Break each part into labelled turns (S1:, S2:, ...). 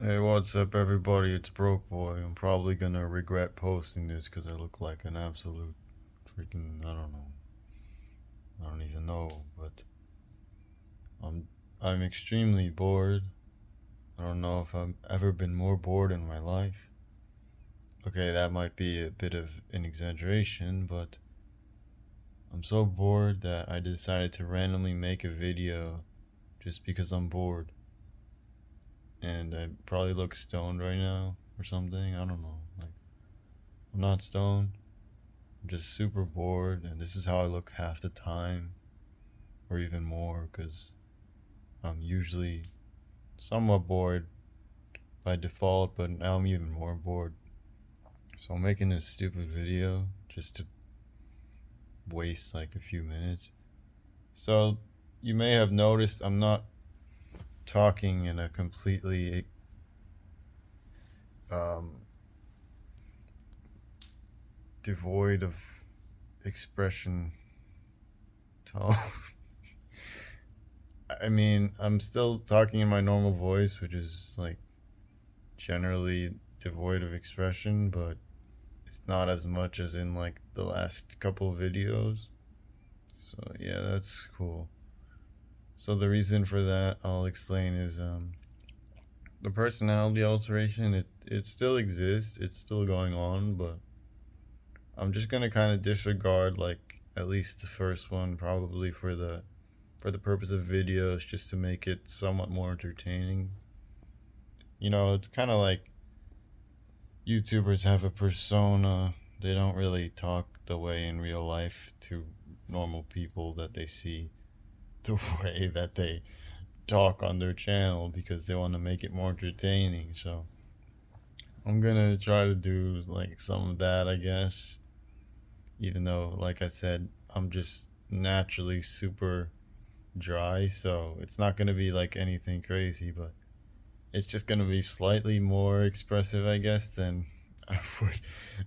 S1: Hey, what's up, everybody? It's Broke Boy. I'm probably gonna regret posting this because I look like an absolute freaking. I don't know. I don't even know, but I'm I'm extremely bored. I don't know if I've ever been more bored in my life. Okay, that might be a bit of an exaggeration, but I'm so bored that I decided to randomly make a video just because I'm bored. And I probably look stoned right now or something. I don't know. Like, I'm not stoned. I'm just super bored, and this is how I look half the time, or even more, because I'm usually somewhat bored by default, but now I'm even more bored. So I'm making this stupid video just to waste like a few minutes. So you may have noticed I'm not talking in a completely um, devoid of expression tone. I mean, I'm still talking in my normal voice, which is like generally devoid of expression, but it's not as much as in like the last couple videos. So yeah, that's cool. So the reason for that I'll explain is the personality alteration. It still exists. It's still going on, but I'm just gonna kind of disregard like at least the first one, probably for the purpose of videos, just to make it somewhat more entertaining. It's kind of like YouTubers have a persona. They don't really talk the way in real life to normal people that they see the way that they talk on their channel because they want to make it more entertaining. So I'm gonna try to do like some of that, I guess. Even though, like I said, I'm just naturally super dry, so it's not gonna be like anything crazy, but it's just gonna be slightly more expressive, I guess, I would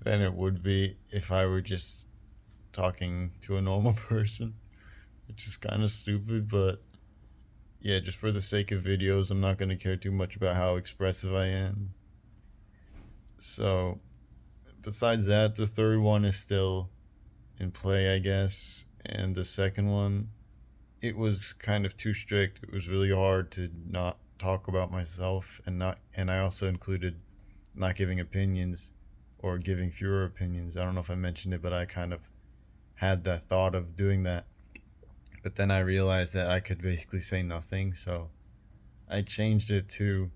S1: than it would be if I were just talking to a normal person, which is kind of stupid. But yeah, just for the sake of videos, I'm not gonna care too much about how expressive I am. So besides that, the third one is still in play, I guess, and the second one, it was kind of too strict. It was really hard to not talk about myself, and I also included not giving opinions or giving fewer opinions. I don't know if I mentioned it, but I kind of had that thought of doing that. But then I realized that I could basically say nothing, so I changed it to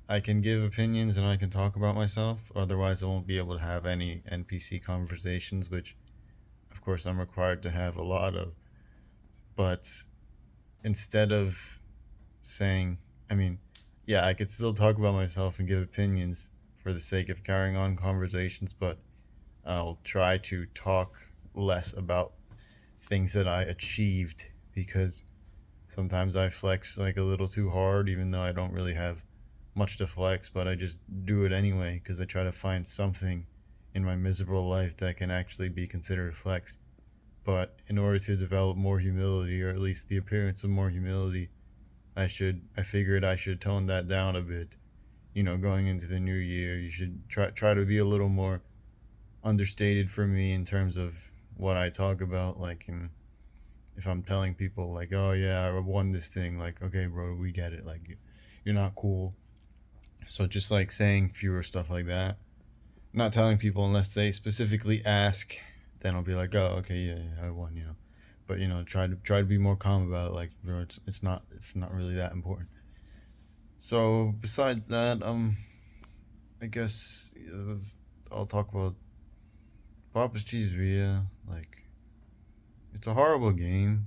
S1: I can give opinions and I can talk about myself. Otherwise, I won't be able to have any NPC conversations, which, of course, I'm required to have a lot of. But instead of saying, I mean, yeah, I could still talk about myself and give opinions for the sake of carrying on conversations, but I'll try to talk less about things that I achieved because sometimes I flex like a little too hard, even though I don't really have much to flex, but I just do it anyway because I try to find something in my miserable life that can actually be considered a flex. But in order to develop more humility, or at least the appearance of more humility, I figured I should tone that down a bit. Going into the new year, you should try to be a little more understated for me in terms of what I talk about. Like, if I'm telling people like, "Oh yeah, I won this thing," like, "Okay, bro, we get it." Like, you're not cool. So just like saying fewer stuff like that. Not telling people unless they specifically ask. Then I'll be like, "Oh, okay, yeah, yeah, I won," But try to be more calm about it. Like, bro, it's not really that important. So besides that, I guess I'll talk about Papa's Cheeseria. Like, it's a horrible game.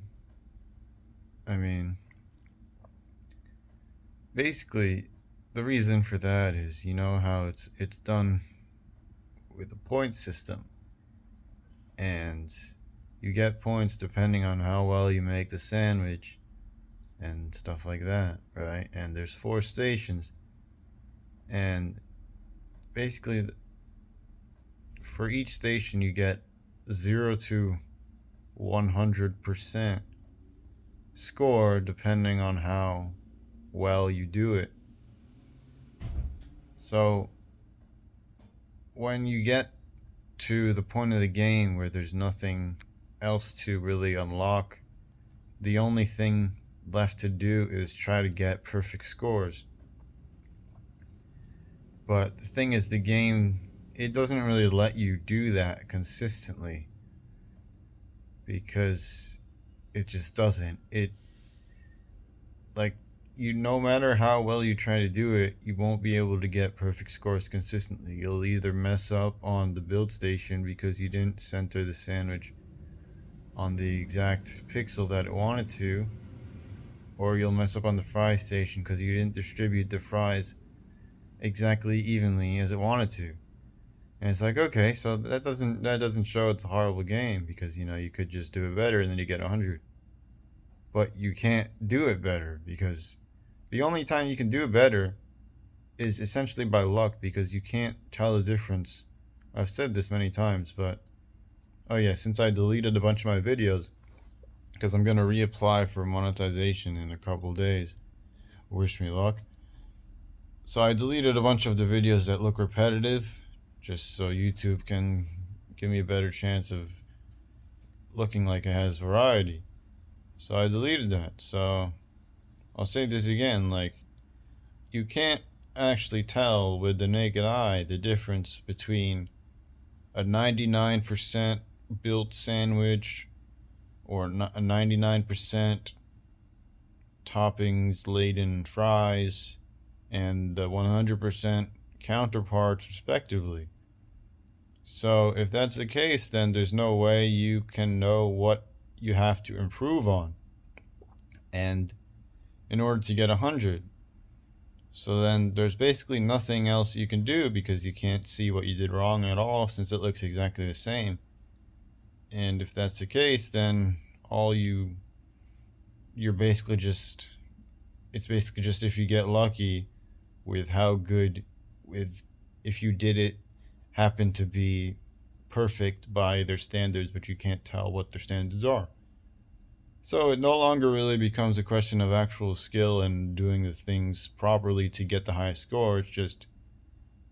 S1: I mean, basically, the reason for that is how it's done with a point system, and you get points depending on how well you make the sandwich and stuff like that, right? And there's four stations, and basically, for each station, you get 0 to 100% score depending on how well you do it. So when you get to the point of the game where there's nothing else to really unlock, the only thing left to do is try to get perfect scores. But the thing is, the game, it doesn't really let you do that consistently, because it just doesn't. It, like, you, no matter how well you try to do it, you won't be able to get perfect scores consistently. You'll either mess up on the build station because you didn't center the sandwich on the exact pixel that it wanted to, or you'll mess up on the fry station because you didn't distribute the fries exactly evenly as it wanted to. And it's like, okay, so that doesn't show it's a horrible game, because you could just do it better and then you get 100. But you can't do it better, because the only time you can do it better is essentially by luck, because you can't tell the difference. I've said this many times, but oh yeah, since I deleted a bunch of my videos, because I'm going to reapply for monetization in a couple days. Wish me luck. So I deleted a bunch of the videos that look repetitive, just so YouTube can give me a better chance of looking like it has variety. So I deleted that. So I'll say this again, like, you can't actually tell with the naked eye the difference between a 99% built sandwich or a 99% toppings laden fries and the 100% counterparts respectively. So if that's the case, then there's no way you can know what you have to improve on and in order to get 100. So then there's basically nothing else you can do, because you can't see what you did wrong at all, since it looks exactly the same. And if that's the case, then you're basically just, it's basically just if you get lucky with how good, with if you did it happen to be perfect by their standards, but you can't tell what their standards are. So it no longer really becomes a question of actual skill and doing the things properly to get the highest score.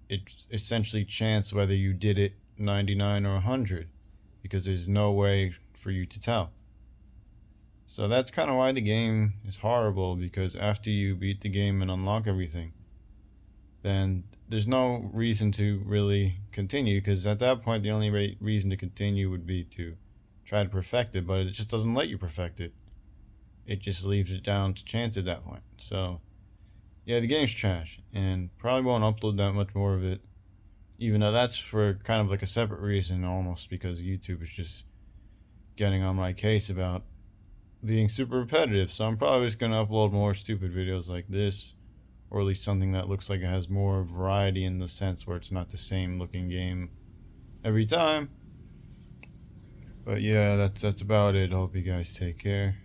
S1: It's essentially chance whether you did it 99 or 100, because there's no way for you to tell. So that's kind of why the game is horrible, because after you beat the game and unlock everything, then there's no reason to really continue, because at that point the only reason to continue would be to try to perfect it, but it just doesn't let you perfect it. It just leaves it down to chance at that point. So yeah, the game's trash, and probably won't upload that much more of it, even though that's for kind of like a separate reason almost, because YouTube is just getting on my case about being super repetitive. So I'm probably just going to upload more stupid videos like this, or at least something that looks like it has more variety, in the sense where it's not the same looking game every time. But yeah, that's about it. Hope you guys take care.